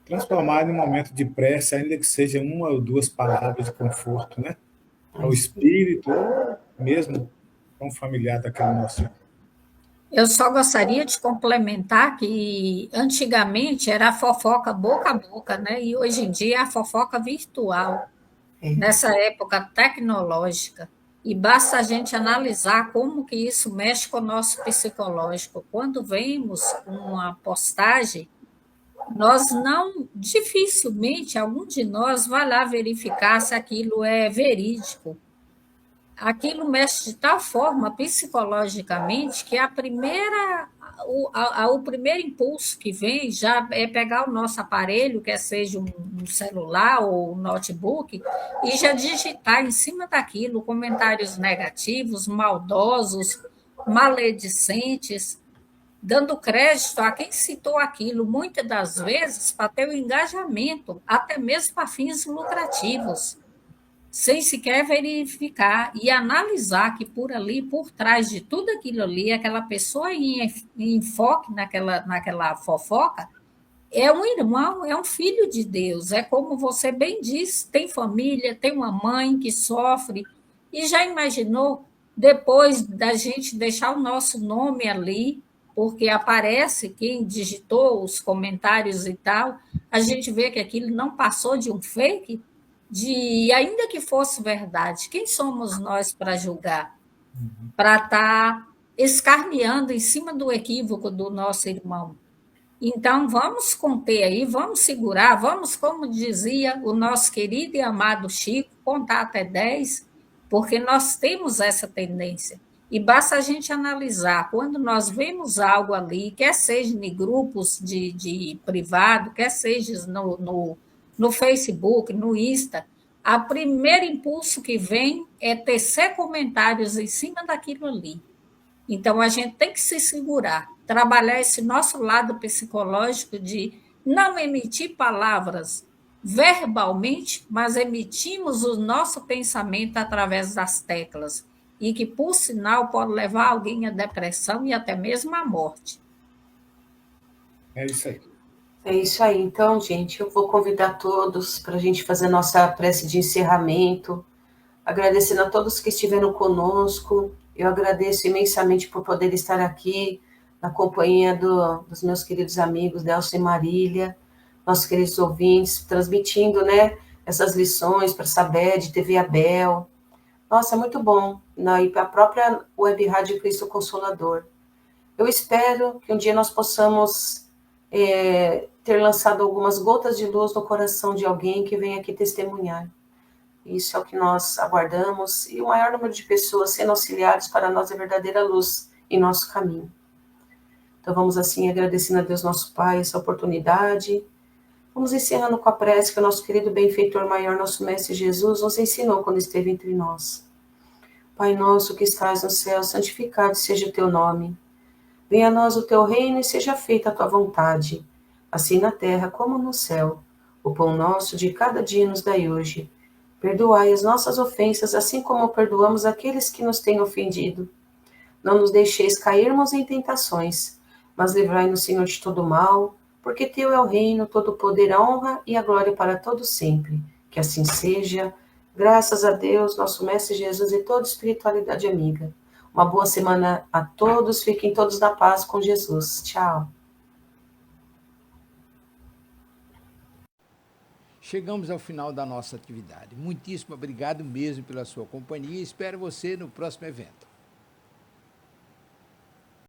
Speaker 2: transformar em um momento de prece, ainda que seja uma ou duas palavras de conforto, né? Ao espírito, ou mesmo a um familiar daquele nosso irmão.
Speaker 3: Eu só gostaria de complementar que antigamente era a fofoca boca a boca, né? E hoje em dia é a fofoca virtual, nessa época tecnológica. E basta a gente analisar como que isso mexe com o nosso psicológico. Quando vemos uma postagem, nós não, dificilmente, algum de nós vai lá verificar se aquilo é verídico. Aquilo mexe de tal forma psicologicamente que o primeiro impulso que vem já é pegar o nosso aparelho, quer seja um celular ou um notebook, e já digitar em cima daquilo comentários negativos, maldosos, maledicentes, dando crédito a quem citou aquilo, muitas das vezes para ter o engajamento, até mesmo para fins lucrativos, sem sequer verificar e analisar que por ali, por trás de tudo aquilo ali, aquela pessoa em enfoque naquela fofoca é um irmão, é um filho de Deus. É como você bem disse, tem família, tem uma mãe que sofre. E já imaginou, depois da gente deixar o nosso nome ali, porque aparece quem digitou os comentários e tal, a gente vê que aquilo não passou de um fake, ainda que fosse verdade, quem somos nós para julgar? Para estar escarneando em cima do equívoco do nosso irmão. Então, vamos conter aí, vamos segurar, vamos, como dizia o nosso querido e amado Chico, contar até 10, porque nós temos essa tendência. E basta a gente analisar, quando nós vemos algo ali, quer seja em grupos de privado, quer seja no Facebook, no Insta, o primeiro impulso que vem é tecer comentários em cima daquilo ali. Então, a gente tem que se segurar, trabalhar esse nosso lado psicológico de não emitir palavras verbalmente, mas emitimos o nosso pensamento através das teclas, e que, por sinal, pode levar alguém à depressão e até mesmo à morte.
Speaker 2: É isso aí.
Speaker 4: É isso aí. Então, gente, eu vou convidar todos para a gente fazer nossa prece de encerramento, agradecendo a todos que estiveram conosco. Eu agradeço imensamente por poder estar aqui na companhia dos meus queridos amigos Delcio e Marília, nossos queridos ouvintes, transmitindo, né, essas lições para saber de TV Abel. Nossa, é muito bom. E para a própria Web Rádio Cristo Consolador. Eu espero que um dia nós possamos ter lançado algumas gotas de luz no coração de alguém que vem aqui testemunhar. Isso é o que nós aguardamos, e o maior número de pessoas sendo auxiliadas para nós é verdadeira luz em nosso caminho. Então vamos assim agradecendo a Deus nosso Pai essa oportunidade. Vamos encerrando com a prece que o nosso querido benfeitor maior, nosso Mestre Jesus, nos ensinou quando esteve entre nós. Pai nosso que estás no céu, santificado seja o teu nome. Venha a nós o teu reino e seja feita a tua vontade, assim na terra como no céu. O pão nosso de cada dia nos dai hoje. Perdoai as nossas ofensas, assim como perdoamos aqueles que nos têm ofendido. Não nos deixeis cairmos em tentações, mas livrai-nos, Senhor, de todo mal, porque teu é o reino, todo o poder, a honra e a glória para todos sempre. Que assim seja. Graças a Deus, nosso Mestre Jesus e toda espiritualidade amiga. Uma boa semana a todos, fiquem todos na paz com Jesus. Tchau.
Speaker 1: Chegamos ao final da nossa atividade. Muitíssimo obrigado mesmo pela sua companhia e espero você no próximo evento.